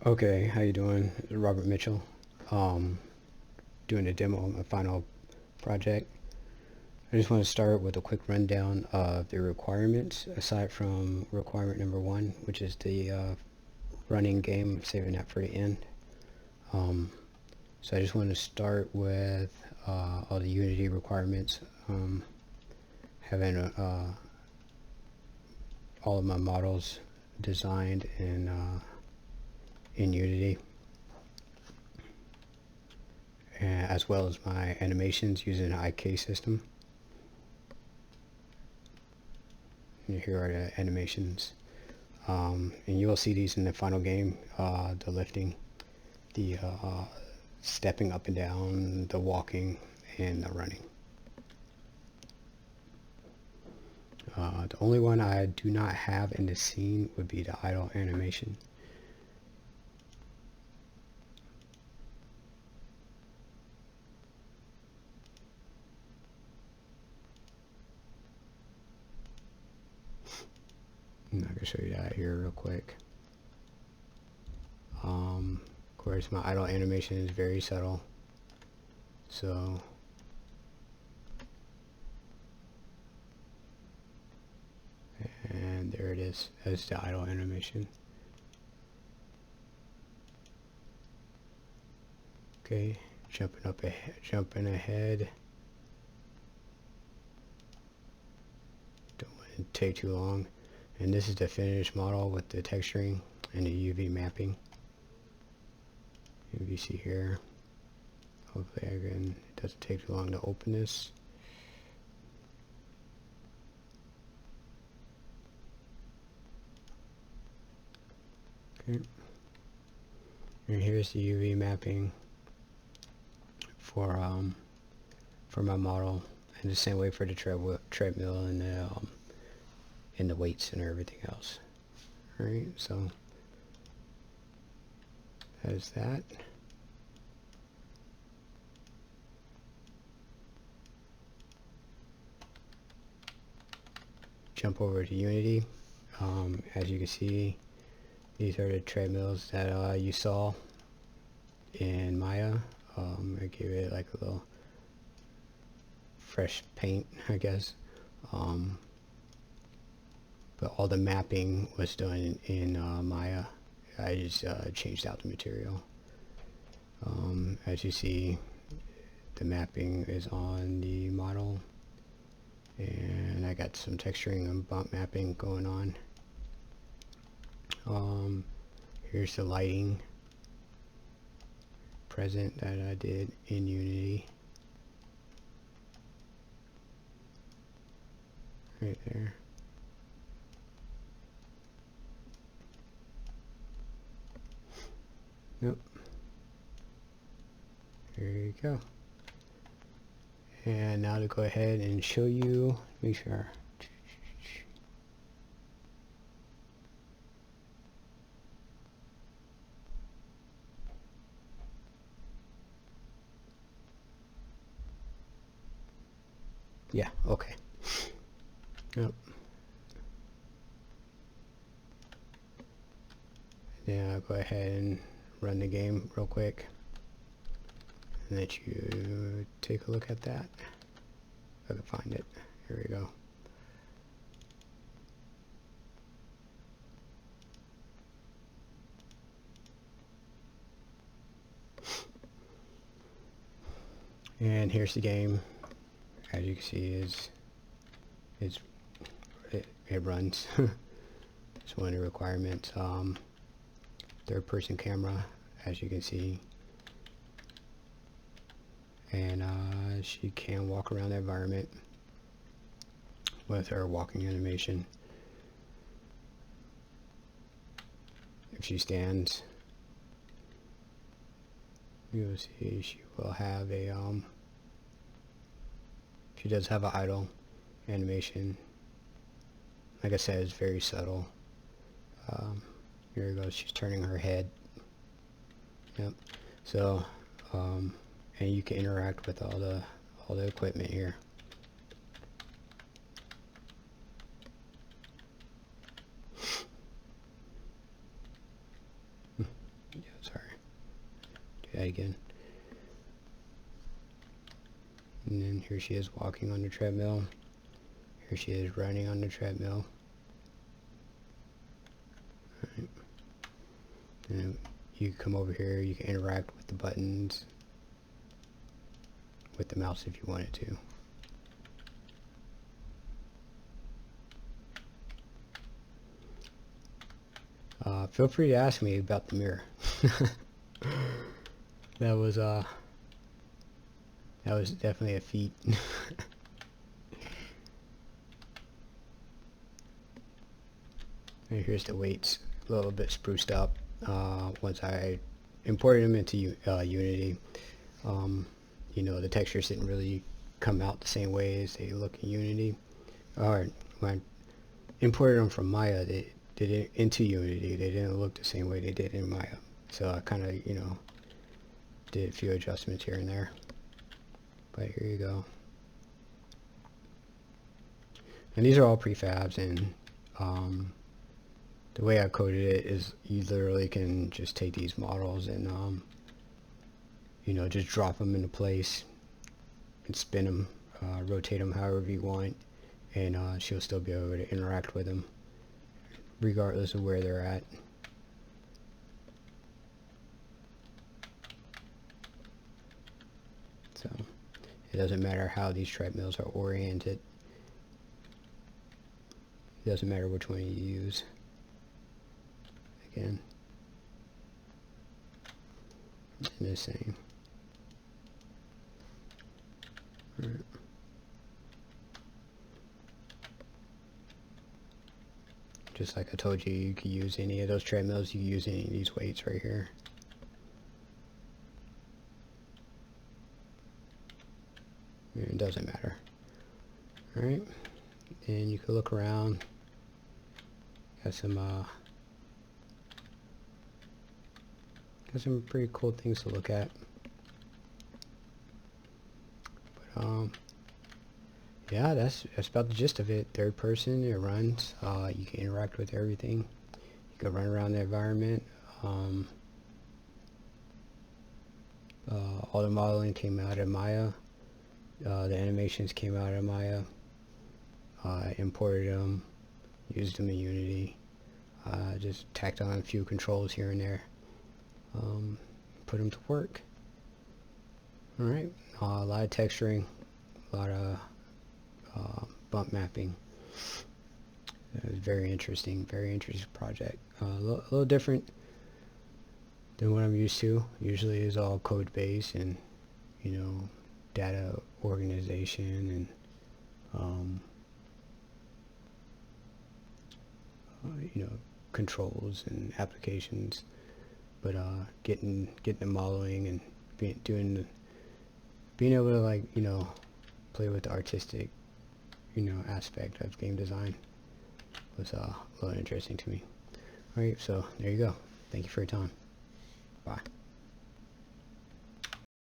Okay, how you doing? Robert Mitchell. Um, Doing a demo of my final project. I just want to start with a quick rundown of the requirements, aside from requirement number one, which is the running game, saving that for the end. Um, so I just want to start with all the Unity requirements, having all of my models designed in Unity, as well as my animations using an IK system. And here are the animations. And you will see these in the final game, the lifting, the stepping up and down, the walking, and the running. The only one I do not have in the scene would be the idle animation. I'm not going to show you that here real quick. Of course, my idle animation is very subtle. So and there it is. That's the idle animation. Okay, jumping ahead. Don't want to take too long. And this is the finished model with the texturing and the UV mapping. If you see here, hopefully again it doesn't take too long to open this. Okay. And here's the UV mapping for my model, and the same way for the treadmill and the weights and everything else. All right, so that is that. Jump over to Unity. As you can see, these are the treadmills that you saw in Maya. I gave it like a little fresh paint, I guess. But all the mapping was done in Maya. I just changed out the material. As you see, the mapping is on the model, and I got some texturing and bump mapping going on. Here's the lighting present that I did in Unity. Right there. Yep. There you go. And now to go ahead and show you, make sure. Yeah, okay. Yep. Yeah, I'll go ahead and run the game real quick and let you take a look at that. If I can find it. Here we go. And here's the game. As you can see, it runs. It's one of the requirements. Third-person camera, as you can see, and she can walk around the environment with her walking animation. If she stands, you'll see she will have a she does have an idle animation. Like I said, it's very subtle. Here it goes, she's turning her head. Yep. So and you can interact with all the equipment here. that again. And then here she is walking on the treadmill. Here she is running on the treadmill. Alright. And you come over here, you can interact with the buttons, with the mouse if you wanted to. Feel free to ask me about the mirror. That was definitely a feat. And here's the weights, a little bit spruced up once I imported them into Unity. You know, the textures didn't really come out the same way as they look in Unity. Or when I imported them from Maya, they did it into Unity. They didn't look the same way they did in Maya. So I kind of, you know, did a few adjustments here and there. But here you go. And these are all prefabs, and the way I coded it is you literally can just take these models and you know, just drop them into place and spin them, rotate them however you want, and she'll still be able to interact with them regardless of where they're at. So it doesn't matter how these treadmills are oriented. It doesn't matter which one you use. Again, and the same. All right. Just like I told you, you could use any of those treadmills, you can use any of these weights right here. It doesn't matter. Alright, and you can look around. Got some pretty cool things to look at. But yeah, that's about the gist of it. Third person, it runs. You can interact with everything. You can run around the environment. All the modeling came out of Maya. The animations came out of Maya. I imported them, used them in Unity. Just tacked on a few controls here and there. Put them to work. Alright, a lot of texturing, a lot of bump mapping. It was very interesting project. A little different than what I'm used to. Usually it's all code based and, you know, data organization and you know, controls and applications. But getting the modeling and being able to, like, you know, play with the artistic, you know, aspect of game design was a little interesting to me. Alright, so there you go. Thank you for your time. Bye.